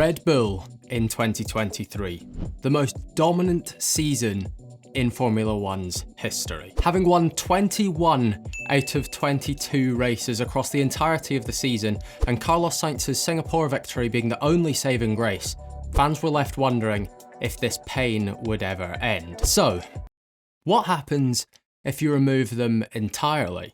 Red Bull in 2023, the most dominant season in Formula One's history. Having won 21 out of 22 races across the entirety of the season, and Carlos Sainz's Singapore victory being the only saving grace, fans were left wondering if this pain would ever end. So, what happens if you remove them entirely?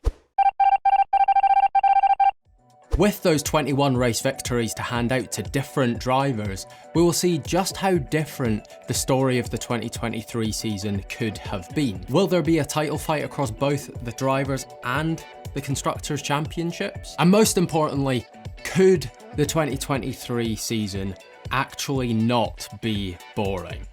With those 21 race victories to hand out to different drivers, we will see just how different the story of the 2023 season could have been. Will there be a title fight across both the drivers and the Constructors' Championships? And most importantly, could the 2023 season actually not be boring?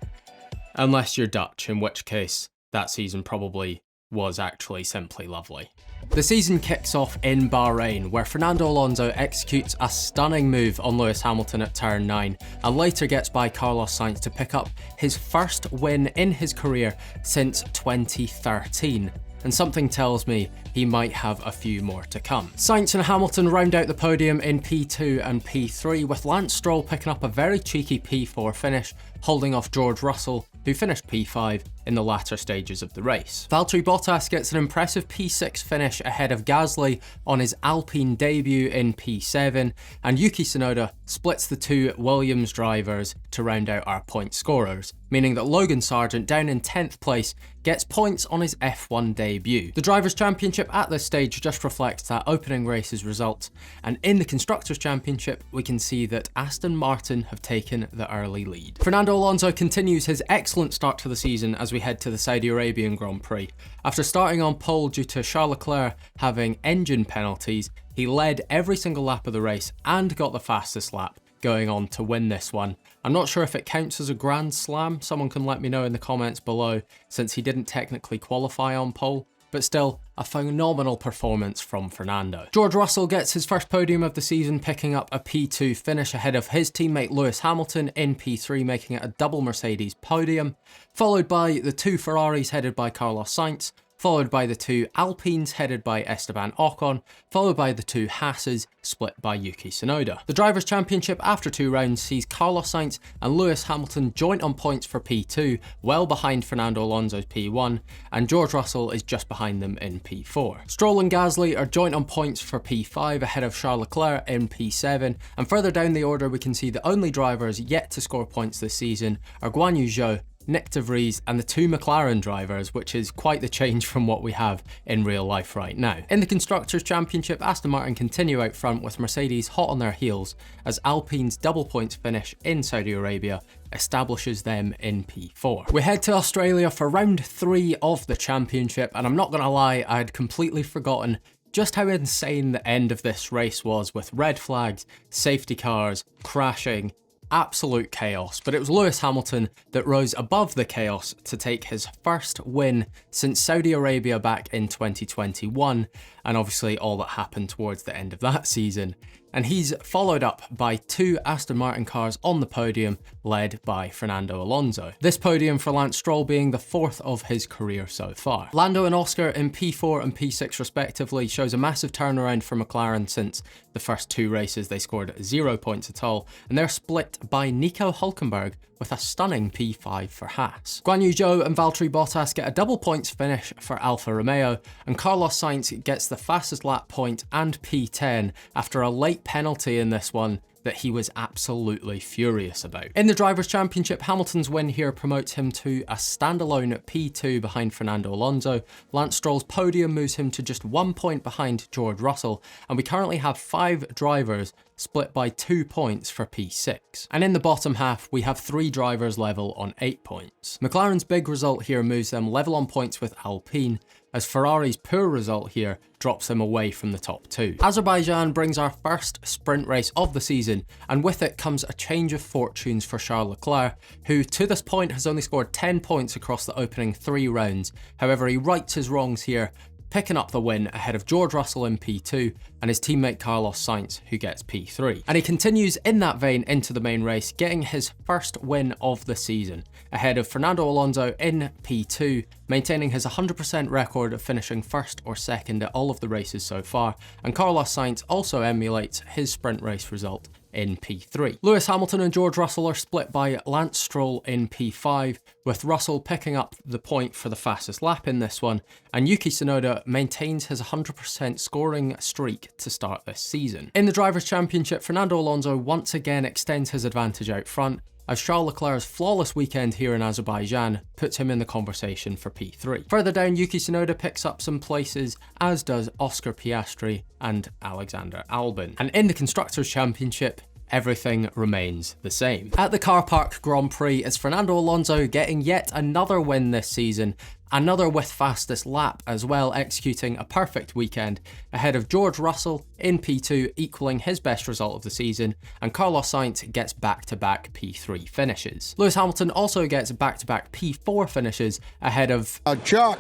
Unless you're Dutch, in which case that season probably was actually simply lovely. The season kicks off in Bahrain, where Fernando Alonso executes a stunning move on Lewis Hamilton at turn 9 and later gets by Carlos Sainz to pick up his first win in his career since 2013. And something tells me he might have a few more to come. Sainz and Hamilton round out the podium in P2 and P3, with Lance Stroll picking up a very cheeky P4 finish, holding off George Russell, who finished P5 in the latter stages of the race. Valtteri Bottas gets an impressive P6 finish ahead of Gasly on his Alpine debut in P7, and Yuki Tsunoda splits the two Williams drivers to round out our point scorers, meaning that Logan Sargent, down in 10th place, gets points on his F1 debut. The Drivers' Championship at this stage just reflects that opening race's results, and in the Constructors' Championship we can see that Aston Martin have taken the early lead. Fernando Alonso continues his excellent start to the season as we head to the Saudi Arabian Grand Prix. After starting on pole due to Charles Leclerc having engine penalties, he led every single lap of the race and got the fastest lap, going on to win this one. I'm not sure if it counts as a Grand Slam, someone can let me know in the comments below, since he didn't technically qualify on pole, but still, a phenomenal performance from Fernando. George Russell gets his first podium of the season, picking up a P2 finish ahead of his teammate Lewis Hamilton in P3, making it a double Mercedes podium, followed by the two Ferraris headed by Carlos Sainz, followed by the two Alpines headed by Esteban Ocon, followed by the two Haases split by Yuki Tsunoda. The Drivers' Championship after 2 rounds sees Carlos Sainz and Lewis Hamilton joint on points for P2, well behind Fernando Alonso's P1, and George Russell is just behind them in P4. Stroll and Gasly are joint on points for P5 ahead of Charles Leclerc in P7, and further down the order we can see the only drivers yet to score points this season are Guan Yu Zhou, Nick de Vries and the two McLaren drivers, which is quite the change from what we have in real life right now. In the Constructors' Championship, Aston Martin continue out front with Mercedes hot on their heels as Alpine's double points finish in Saudi Arabia establishes them in P4. We head to Australia for round 3 of the championship, and I'm not gonna lie, I had completely forgotten just how insane the end of this race was, with red flags, safety cars, crashing, absolute chaos. But it was Lewis Hamilton that rose above the chaos to take his first win since Saudi Arabia back in 2021, and obviously all that happened towards the end of that season. And he's followed up by 2 Aston Martin cars on the podium, led by Fernando Alonso. This podium for Lance Stroll being the 4th of his career so far. Lando and Oscar in P4 and P6 respectively shows a massive turnaround for McLaren since the first 2 races they scored 0 points at all, and they're split by Nico Hülkenberg with a stunning P5 for Haas. Guan Yu Zhou and Valtteri Bottas get a double points finish for Alfa Romeo, and Carlos Sainz gets the fastest lap point and P10 after a late penalty in this one that he was absolutely furious about. In the Drivers' Championship, Hamilton's win here promotes him to a standalone P2 behind Fernando Alonso. Lance Stroll's podium moves him to just 1 point behind George Russell, and we currently have 5 drivers split by 2 points for P6. And in the bottom half, we have 3 drivers level on 8 points. McLaren's big result here moves them level on points with Alpine, as Ferrari's poor result here drops them away from the top 2. Azerbaijan brings our first sprint race of the season, and with it comes a change of fortunes for Charles Leclerc, who to this point has only scored 10 points across the opening 3 rounds. However, he rights his wrongs here, picking up the win ahead of George Russell in P2 and his teammate Carlos Sainz, who gets P3. And he continues in that vein into the main race, getting his first win of the season, ahead of Fernando Alonso in P2, maintaining his 100% record of finishing first or second at all of the races so far, and Carlos Sainz also emulates his sprint race result in P3. Lewis Hamilton and George Russell are split by Lance Stroll in P5, with Russell picking up the point for the fastest lap in this one, and Yuki Tsunoda maintains his 100% scoring streak to start this season. In the Drivers' Championship, Fernando Alonso once again extends his advantage out front, as Charles Leclerc's flawless weekend here in Azerbaijan puts him in the conversation for P3. Further down, Yuki Tsunoda picks up some places, as does Oscar Piastri and Alexander Albon. And in the Constructors' Championship, everything remains the same. At the Car Park Grand Prix, is Fernando Alonso getting yet another win this season, another with fastest lap as well, executing a perfect weekend ahead of George Russell in P2, equaling his best result of the season, and Carlos Sainz gets back-to-back P3 finishes. Lewis Hamilton also gets back-to-back P4 finishes ahead of Chuck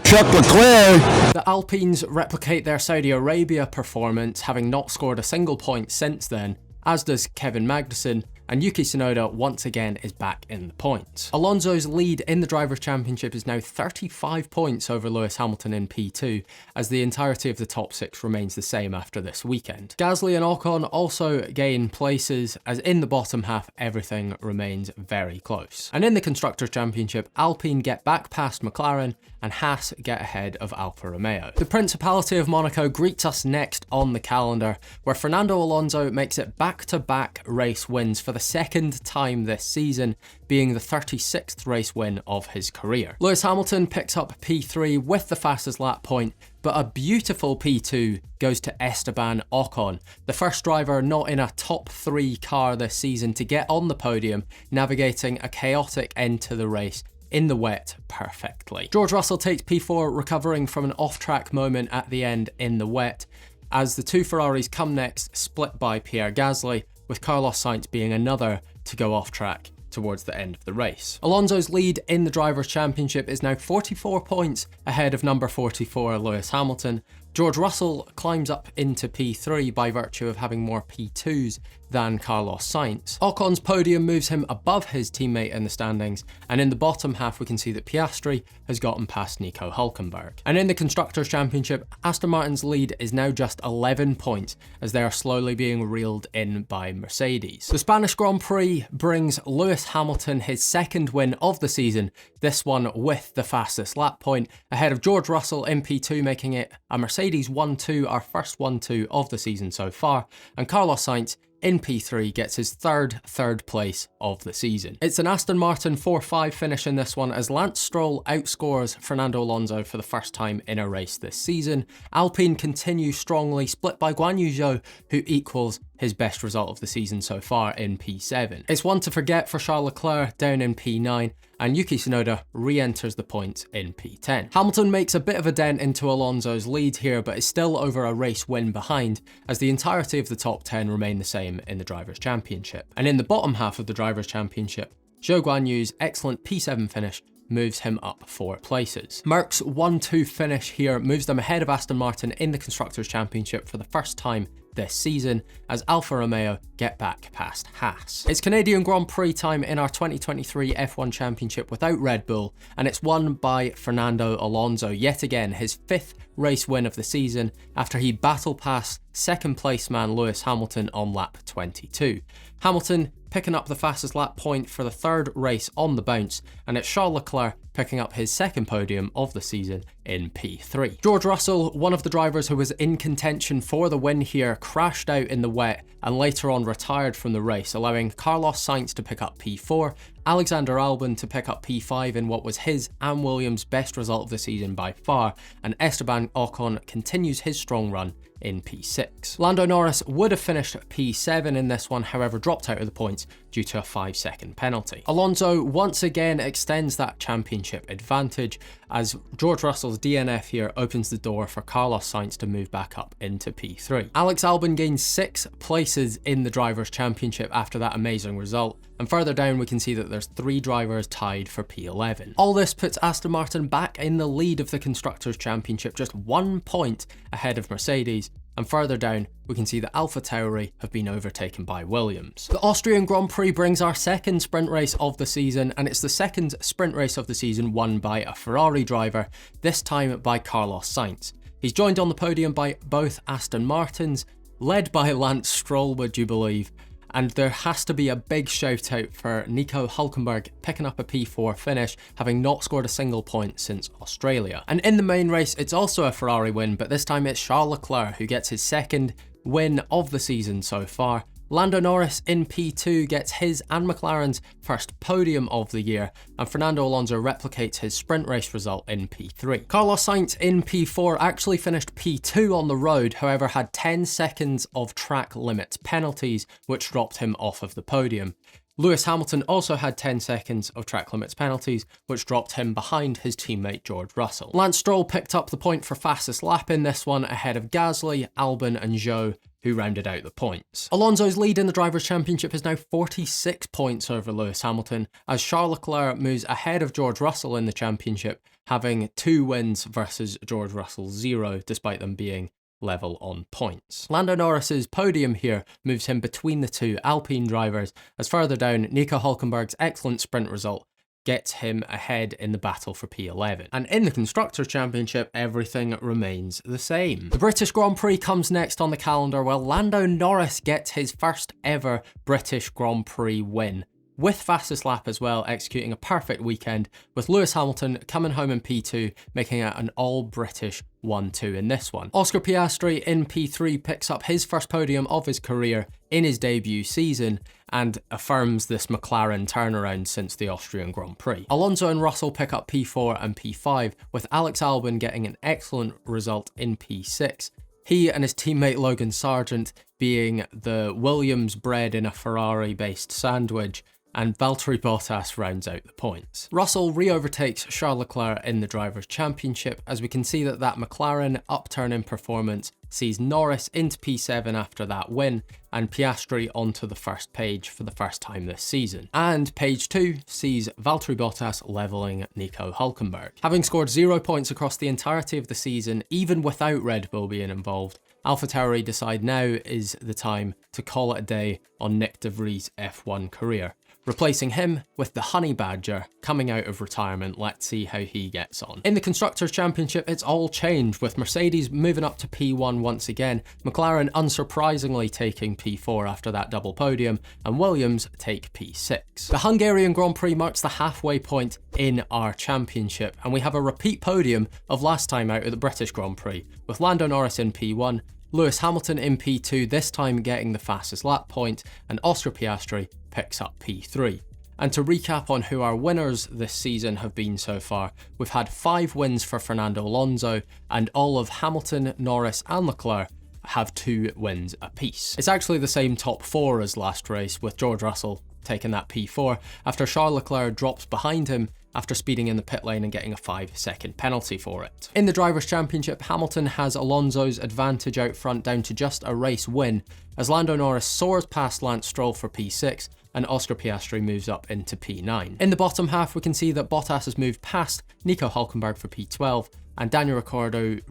Leclerc. The Alpines replicate their Saudi Arabia performance, having not scored a single point since then, as does Kevin Magnussen, and Yuki Tsunoda once again is back in the points. Alonso's lead in the Drivers' Championship is now 35 points over Lewis Hamilton in P2, as the entirety of the top 6 remains the same after this weekend. Gasly and Ocon also gain places, as in the bottom half everything remains very close. And in the Constructors' Championship, Alpine get back past McLaren, and Haas get ahead of Alfa Romeo. The Principality of Monaco greets us next on the calendar, where Fernando Alonso makes it back-to-back race wins for the second time this season, being the 36th race win of his career. Lewis Hamilton picks up P3 with the fastest lap point, but a beautiful P2 goes to Esteban Ocon, the first driver not in a top 3 car this season to get on the podium, navigating a chaotic end to the race in the wet perfectly. George Russell takes P4, recovering from an off-track moment at the end in the wet, as the 2 Ferraris come next, split by Pierre Gasly, with Carlos Sainz being another to go off track towards the end of the race. Alonso's lead in the Drivers' Championship is now 44 points ahead of number 44 Lewis Hamilton. George Russell climbs up into P3 by virtue of having more P2s than Carlos Sainz. Ocon's podium moves him above his teammate in the standings, and in the bottom half we can see that Piastri has gotten past Nico Hülkenberg. And in the Constructors' Championship, Aston Martin's lead is now just 11 points, as they are slowly being reeled in by Mercedes. The Spanish Grand Prix brings Lewis Hamilton his second win of the season, this one with the fastest lap point, ahead of George Russell in P2, making it a Mercedes 1-2, our first 1-2 of the season so far, and Carlos Sainz in P3 gets his third place of the season. It's an Aston Martin 4-5 finish in this one, as Lance Stroll outscores Fernando Alonso for the first time in a race this season. Alpine continue strongly, split by Guan Yu Zhou, who equals his best result of the season so far in P7. It's one to forget for Charles Leclerc down in P9, and Yuki Tsunoda re-enters the points in P10. Hamilton makes a bit of a dent into Alonso's lead here, but is still over a race win behind, as the entirety of the top 10 remain the same in the Drivers' Championship. And in the bottom half of the Drivers' Championship, Zhou Guanyu's excellent P7 finish moves him up 4 places. Merck's 1-2 finish here moves them ahead of Aston Martin in the Constructors' Championship for the first time this season, as Alfa Romeo get back past Haas. It's Canadian Grand Prix time in our 2023 F1 Championship without Red Bull, and it's won by Fernando Alonso, yet again his 5th race win of the season, after he battle passed second place man Lewis Hamilton on lap 22. Hamilton picking up the fastest lap point for the 3rd race on the bounce, and it's Charles Leclerc picking up his 2nd podium of the season in P3. George Russell, one of the drivers who was in contention for the win here, crashed out in the wet and later on retired from the race, allowing Carlos Sainz to pick up P4, Alexander Albon to pick up P5 in what was his and Williams' best result of the season by far, and Esteban Ocon continues his strong run in P6. Lando Norris would have finished P7 in this one, however dropped out of the points due to a 5-second penalty. Alonso once again extends that championship advantage, as George Russell's DNF here opens the door for Carlos Sainz to move back up into P3. Alex Albon gains 6 places in the Drivers' Championship after that amazing result, and further down we can see that there's 3 drivers tied for P11. All this puts Aston Martin back in the lead of the Constructors' Championship, just 1 point ahead of Mercedes, and further down we can see that AlphaTauri have been overtaken by Williams. The Austrian Grand Prix brings our 2nd sprint race of the season, and it's the 2nd sprint race of the season won by a Ferrari driver, this time by Carlos Sainz. He's joined on the podium by both Aston Martins, led by Lance Stroll, would you believe? And there has to be a big shout out for Nico Hülkenberg picking up a P4 finish, having not scored a single point since Australia. And in the main race, it's also a Ferrari win, but this time it's Charles Leclerc who gets his second win of the season so far. Lando Norris in P2 gets his and McLaren's first podium of the year, and Fernando Alonso replicates his sprint race result in P3. Carlos Sainz in P4 actually finished P2 on the road, however had 10 seconds of track limits penalties, which dropped him off of the podium. Lewis Hamilton also had 10 seconds of track limits penalties, which dropped him behind his teammate George Russell. Lance Stroll picked up the point for fastest lap in this one ahead of Gasly, Albon and Zhou, who rounded out the points. Alonso's lead in the Drivers' Championship is now 46 points over Lewis Hamilton, as Charles Leclerc moves ahead of George Russell in the championship, having 2 wins versus George Russell's 0, despite them being level on points. Lando Norris's podium here moves him between the two Alpine drivers, as further down, Nico Hülkenberg's excellent sprint result gets him ahead in the battle for P11. And in the Constructors' Championship, everything remains the same. The British Grand Prix comes next on the calendar, while Lando Norris gets his first ever British Grand Prix win, with fastest lap as well, executing a perfect weekend, with Lewis Hamilton coming home in P2, making it an all-British 1-2 in this one. Oscar Piastri in P3 picks up his first podium of his career in his debut season, and affirms this McLaren turnaround since the Austrian Grand Prix. Alonso and Russell pick up P4 and P5, with Alex Albon getting an excellent result in P6. He and his teammate Logan Sargent being the Williams bread in a Ferrari-based sandwich, and Valtteri Bottas rounds out the points. Russell re-overtakes Charles Leclerc in the Drivers' Championship, as we can see that McLaren upturn in performance sees Norris into P7 after that win, and Piastri onto the first page for the first time this season. And page 2 sees Valtteri Bottas levelling Nico Hülkenberg. Having scored 0 points across the entirety of the season, even without Red Bull being involved, AlphaTauri decide now is the time to call it a day on Nick de Vries' F1 career, replacing him with the Honey Badger coming out of retirement. Let's see how he gets on. In the Constructors' Championship, it's all changed, with Mercedes moving up to P1 once again, McLaren unsurprisingly taking P4 after that double podium, and Williams take P6. The Hungarian Grand Prix marks the halfway point in our championship, and we have a repeat podium of last time out at the British Grand Prix, with Lando Norris in P1, Lewis Hamilton in P2, this time getting the fastest lap point, and Oscar Piastri picks up P3. And to recap on who our winners this season have been so far, we've had 5 wins for Fernando Alonso, and all of Hamilton, Norris and Leclerc have 2 wins apiece. It's actually the same top 4 as last race, with George Russell taking that P4 after Charles Leclerc drops behind him after speeding in the pit lane and getting a 5-second penalty for it. In the Drivers' Championship, Hamilton has Alonso's advantage out front down to just a race win, as Lando Norris soars past Lance Stroll for P6 and Oscar Piastri moves up into P9. In the bottom half, we can see that Bottas has moved past Nico Hülkenberg for P12, and Daniel Ricciardo's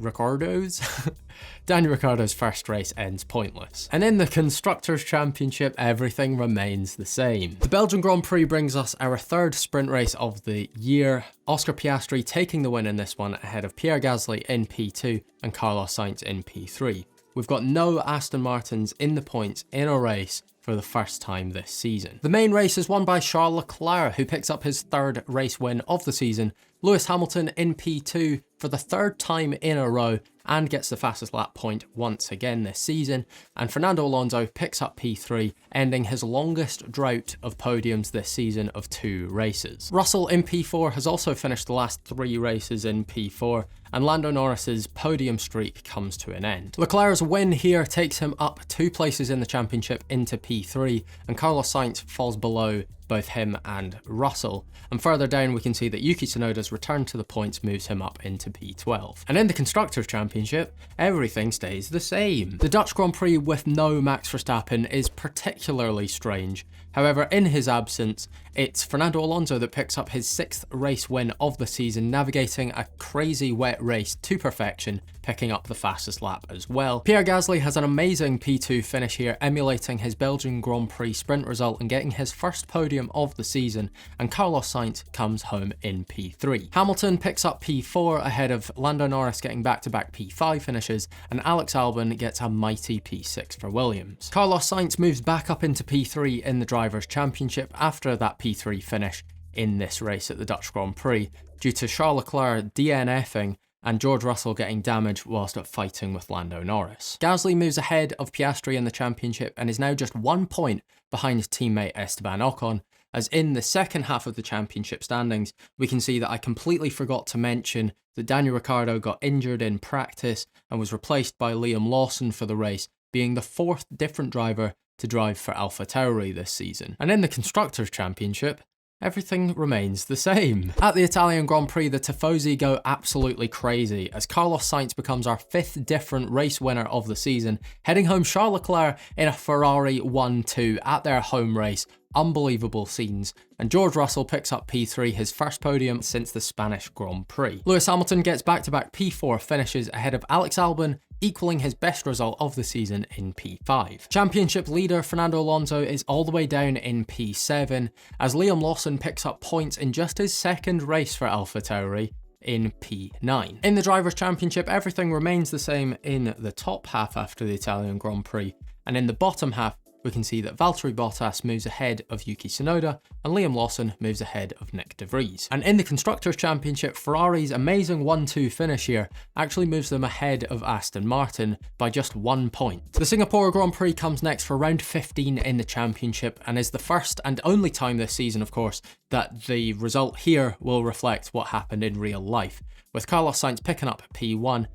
first race ends pointless. And in the Constructors' Championship, everything remains the same. The Belgian Grand Prix brings us our 3rd sprint race of the year, Oscar Piastri taking the win in this one ahead of Pierre Gasly in P2 and Carlos Sainz in P3. We've got no Aston Martins in the points in a race for the first time this season. The main race is won by Charles Leclerc, who picks up his 3rd race win of the season, Lewis Hamilton in P2 for the 3rd time in a row and gets the fastest lap point once again this season, and Fernando Alonso picks up P3, ending his longest drought of podiums this season of 2 races. Russell in P4 has also finished the last 3 races in P4, and Lando Norris's podium streak comes to an end. Leclerc's win here takes him up 2 places in the championship into P3, and Carlos Sainz falls below both him and Russell. And further down, we can see that Yuki Tsunoda's return to the points moves him up into P12. And in the Constructors' Championship, everything stays the same. The Dutch Grand Prix with no Max Verstappen is particularly strange. However, in his absence, it's Fernando Alonso that picks up his 6th race win of the season, navigating a crazy wet race to perfection, picking up the fastest lap as well. Pierre Gasly has an amazing P2 finish here, emulating his Belgian Grand Prix sprint result and getting his first podium of the season, and Carlos Sainz comes home in P3. Hamilton picks up P4 ahead of Lando Norris getting back-to-back P5 finishes, and Alex Albon gets a mighty P6 for Williams. Carlos Sainz moves back up into P3 in the Drivers' Championship after that P3 finish in this race at the Dutch Grand Prix, due to Charles Leclerc DNFing and George Russell getting damaged whilst fighting with Lando Norris. Gasly moves ahead of Piastri in the championship and is now just 1 point behind his teammate Esteban Ocon, as in the second half of the championship standings, we can see that I completely forgot to mention that Daniel Ricciardo got injured in practice and was replaced by Liam Lawson for the race, being the 4th different driver to drive for AlphaTauri this season. And in the Constructors' Championship, everything remains the same. At the Italian Grand Prix, the Tifosi go absolutely crazy as Carlos Sainz becomes our 5th different race winner of the season, heading home Charles Leclerc in a Ferrari 1-2 at their home race. Unbelievable scenes. And George Russell picks up P3, his first podium since the Spanish Grand Prix. Lewis Hamilton gets back-to-back P4 finishes ahead of Alex Albon, equaling his best result of the season in P5. Championship leader Fernando Alonso is all the way down in P7, as Liam Lawson picks up points in just his 2nd race for AlphaTauri in P9. In the Drivers' Championship, everything remains the same in the top half after the Italian Grand Prix, and in the bottom half, we can see that Valtteri Bottas moves ahead of Yuki Tsunoda and Liam Lawson moves ahead of Nick de Vries. And in the Constructors' Championship, Ferrari's amazing 1-2 finish here actually moves them ahead of Aston Martin by just 1 point. The Singapore Grand Prix comes next for round 15 in the championship and is the first and only time this season, of course, that the result here will reflect what happened in real life, with Carlos Sainz picking up P1,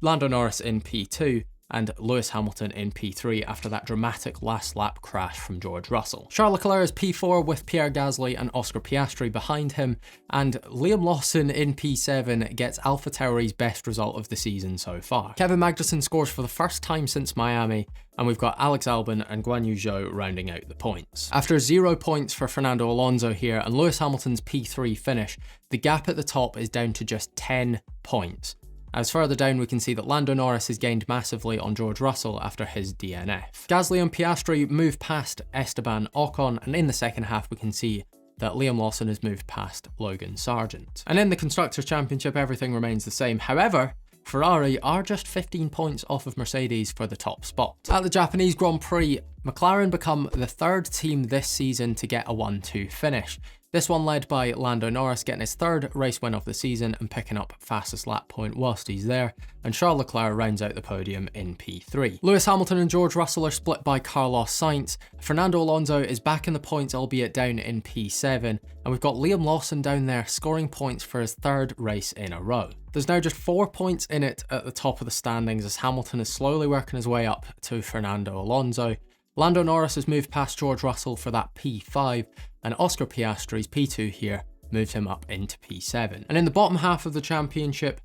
Lando Norris in P2, and Lewis Hamilton in P3 after that dramatic last lap crash from George Russell. Charles Leclerc is P4 with Pierre Gasly and Oscar Piastri behind him, and Liam Lawson in P7 gets AlphaTauri's best result of the season so far. Kevin Magnussen scores for the first time since Miami, and we've got Alex Albon and Guan Yu Zhou rounding out the points. After 0 points for Fernando Alonso here and Lewis Hamilton's P3 finish, the gap at the top is down to just 10 points. As further down, we can see that Lando Norris has gained massively on George Russell after his DNF. Gasly and Piastri move past Esteban Ocon, and in the second half we can see that Liam Lawson has moved past Logan Sargent. And in the Constructors' Championship, everything remains the same. However, Ferrari are just 15 points off of Mercedes for the top spot. At the Japanese Grand Prix, McLaren become the 3rd team this season to get a 1-2 finish. This one led by Lando Norris getting his 3rd race win of the season and picking up fastest lap point whilst he's there, and Charles Leclerc rounds out the podium in P3. Lewis Hamilton and George Russell are split by Carlos Sainz. Fernando Alonso is back in the points, albeit down in P7, and we've got Liam Lawson down there scoring points for his 3rd race in a row. There's now just 4 points in it at the top of the standings as Hamilton is slowly working his way up to Fernando Alonso. Lando Norris has moved past George Russell for that P5, and Oscar Piastri's P2 here moves him up into P7. And in the bottom half of the championship,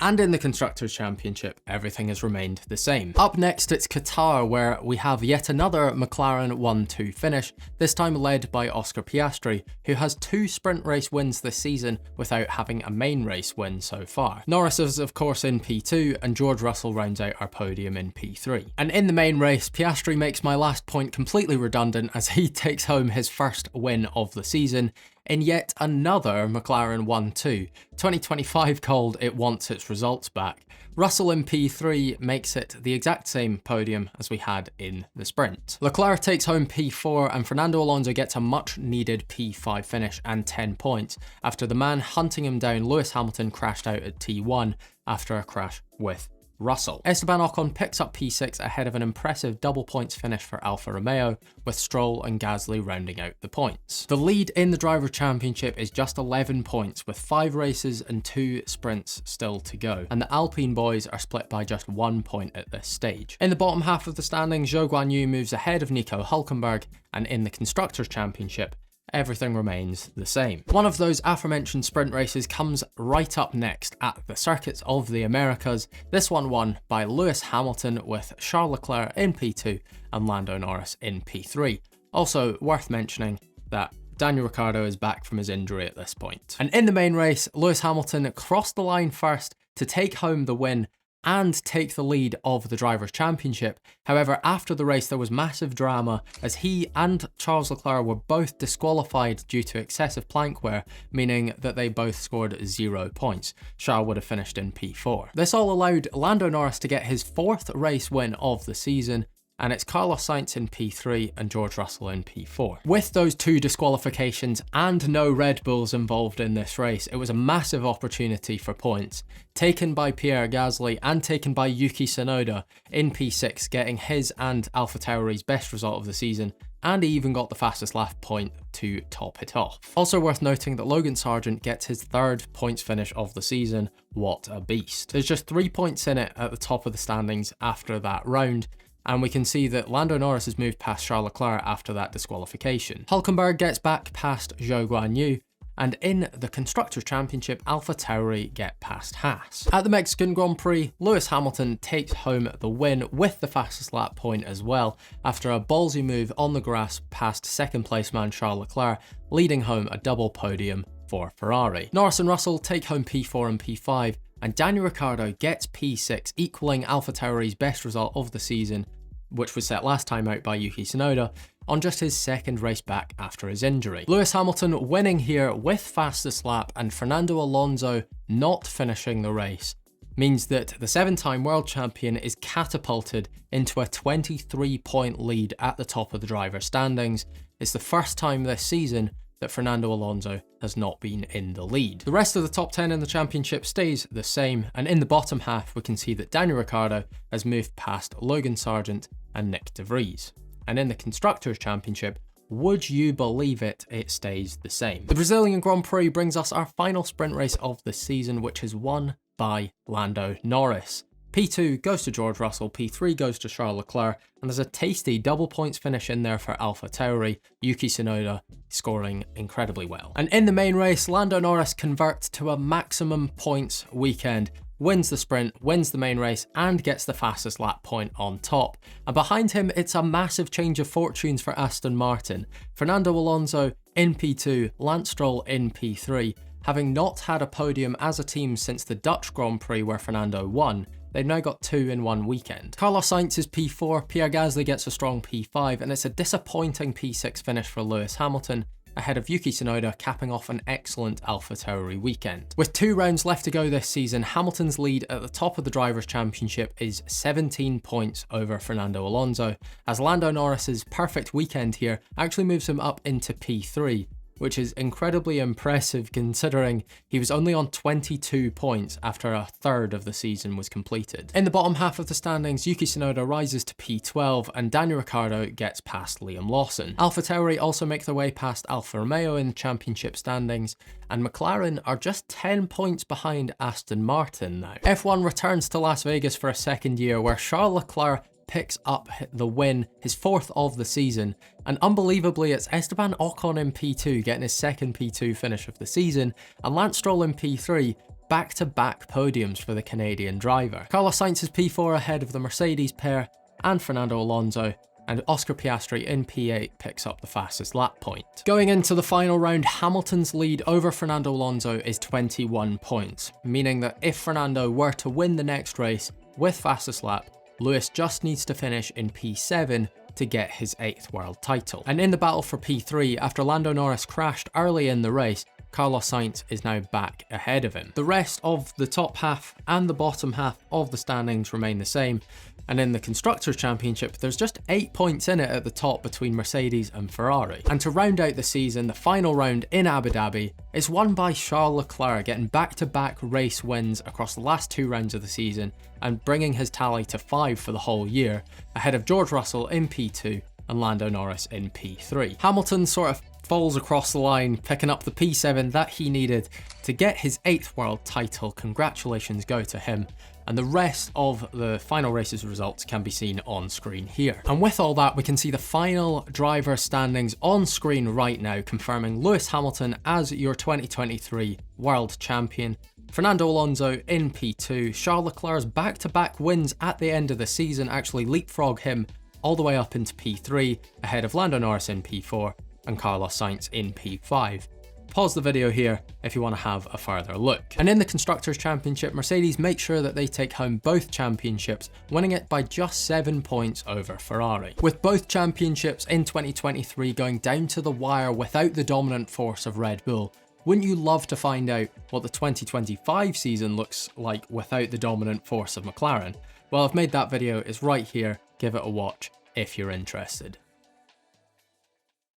and in the Constructors' Championship, everything has remained the same. Up next, it's Qatar, where we have yet another McLaren 1-2 finish, this time led by Oscar Piastri, who has 2 sprint race wins this season without having a main race win so far. Norris is of course in P2, and George Russell rounds out our podium in P3. And in the main race, Piastri makes my last point completely redundant as he takes home his first win of the season, in yet another McLaren 1-2. 2025 called it wants its results back. Russell in P3 makes it the exact same podium as we had in the sprint. Leclerc takes home P4 and Fernando Alonso gets a much needed P5 finish and 10 points after the man hunting him down, Lewis Hamilton, crashed out at T1 after a crash with Russell. Esteban Ocon picks up P6 ahead of an impressive double points finish for Alfa Romeo, with Stroll and Gasly rounding out the points. The lead in the Driver Championship is just 11 points, with 5 races and 2 sprints still to go, and the Alpine boys are split by just 1 point at this stage. In the bottom half of the standings, Zhou Guanyu moves ahead of Nico Hülkenberg, and in the Constructors' Championship, everything remains the same. One of those aforementioned sprint races comes right up next at the Circuits of the Americas, this one won by Lewis Hamilton with Charles Leclerc in P2 and Lando Norris in P3. Also, worth mentioning that Daniel Ricciardo is back from his injury at this point. And in the main race, Lewis Hamilton crossed the line first to take home the win and take the lead of the Drivers' Championship. However, after the race there was massive drama as he and Charles Leclerc were both disqualified due to excessive plank wear, meaning that they both scored 0 points. Charles would have finished in P4. This all allowed Lando Norris to get his 4th race win of the season, and it's Carlos Sainz in P3 and George Russell in P4. With those 2 disqualifications and no Red Bulls involved in this race, it was a massive opportunity for points, taken by Pierre Gasly and taken by Yuki Tsunoda in P6, getting his and AlphaTauri's best result of the season, and he even got the fastest lap point to top it off. Also worth noting that Logan Sargent gets his 3rd points finish of the season. What a beast. There's just 3 points in it at the top of the standings after that round, and we can see that Lando Norris has moved past Charles Leclerc after that disqualification. Hülkenberg gets back past Zhou Guanyu, and in the Constructors' Championship, AlphaTauri get past Haas. At the Mexican Grand Prix, Lewis Hamilton takes home the win with the fastest lap point as well, after a ballsy move on the grass past 2nd place man Charles Leclerc, leading home a double podium for Ferrari. Norris and Russell take home P4 and P5, and Daniel Ricciardo gets P6, equaling AlphaTauri's best result of the season, which was set last time out by Yuki Tsunoda, on just his 2nd race back after his injury. Lewis Hamilton winning here with fastest lap, and Fernando Alonso not finishing the race means that the 7-time world champion is catapulted into a 23-point lead at the top of the driver standings. It's the first time this season that Fernando Alonso has not been in the lead. The rest of the top 10 in the championship stays the same, and in the bottom half we can see that Daniel Ricciardo has moved past Logan Sargent and Nick de Vries. And in the Constructors' Championship, would you believe it, it stays the same. The Brazilian Grand Prix brings us our final sprint race of the season, which is won by Lando Norris. P2 goes to George Russell, P3 goes to Charles Leclerc, and there's a tasty double points finish in there for AlphaTauri, Yuki Tsunoda scoring incredibly well. And in the main race, Lando Norris converts to a maximum points weekend, wins the sprint, wins the main race, and gets the fastest lap point on top. And behind him, it's a massive change of fortunes for Aston Martin. Fernando Alonso in P2, Lance Stroll in P3, having not had a podium as a team since the Dutch Grand Prix where Fernando won. They've now got 2 in one weekend. Carlos Sainz is P4, Pierre Gasly gets a strong P5, and it's a disappointing P6 finish for Lewis Hamilton, ahead of Yuki Tsunoda capping off an excellent AlphaTauri weekend. With 2 rounds left to go this season, Hamilton's lead at the top of the Drivers' Championship is 17 points over Fernando Alonso, as Lando Norris's perfect weekend here actually moves him up into P3, which is incredibly impressive considering he was only on 22 points after a third of the season was completed. In the bottom half of the standings, Yuki Tsunoda rises to P12 and Daniel Ricciardo gets past Liam Lawson. AlphaTauri also make their way past Alfa Romeo in the championship standings, and McLaren are just 10 points behind Aston Martin now. F1 returns to Las Vegas for a 2nd year where Charles Leclerc picks up the win, his 4th of the season, and unbelievably it's Esteban Ocon in P2 getting his 2nd P2 finish of the season, and Lance Stroll in P3, back-to-back podiums for the Canadian driver. Carlos Sainz is P4 ahead of the Mercedes pair and Fernando Alonso, and Oscar Piastri in P8 picks up the fastest lap point. Going into the final round, Hamilton's lead over Fernando Alonso is 21 points, meaning that if Fernando were to win the next race with fastest lap, Lewis just needs to finish in P7 to get his 8th world title. And in the battle for P3, after Lando Norris crashed early in the race, Carlos Sainz is now back ahead of him. The rest of the top half and the bottom half of the standings remain the same, and in the Constructors' Championship there's just 8 points in it at the top between Mercedes and Ferrari. And to round out the season, the final round in Abu Dhabi is won by Charles Leclerc, getting back-to-back race wins across the last 2 rounds of the season and bringing his tally to 5 for the whole year, ahead of George Russell in P2 and Lando Norris in P3. Hamilton sort of falls across the line, picking up the P7 that he needed to get his 8th world title. Congratulations go to him. And the rest of the final race's results can be seen on screen here. And with all that, we can see the final driver standings on screen right now, confirming Lewis Hamilton as your 2023 world champion, Fernando Alonso in P2, Charles Leclerc's back-to-back wins at the end of the season actually leapfrog him all the way up into P3, ahead of Lando Norris in P4 and Carlos Sainz in P5. Pause the video here if you want to have a further look. And in the Constructors' Championship, Mercedes make sure that they take home both championships, winning it by just 7 points over Ferrari. With both championships in 2023 going down to the wire without the dominant force of Red Bull, wouldn't you love to find out what the 2025 season looks like without the dominant force of McLaren? Well, I've made that video, it's right here, give it a watch if you're interested.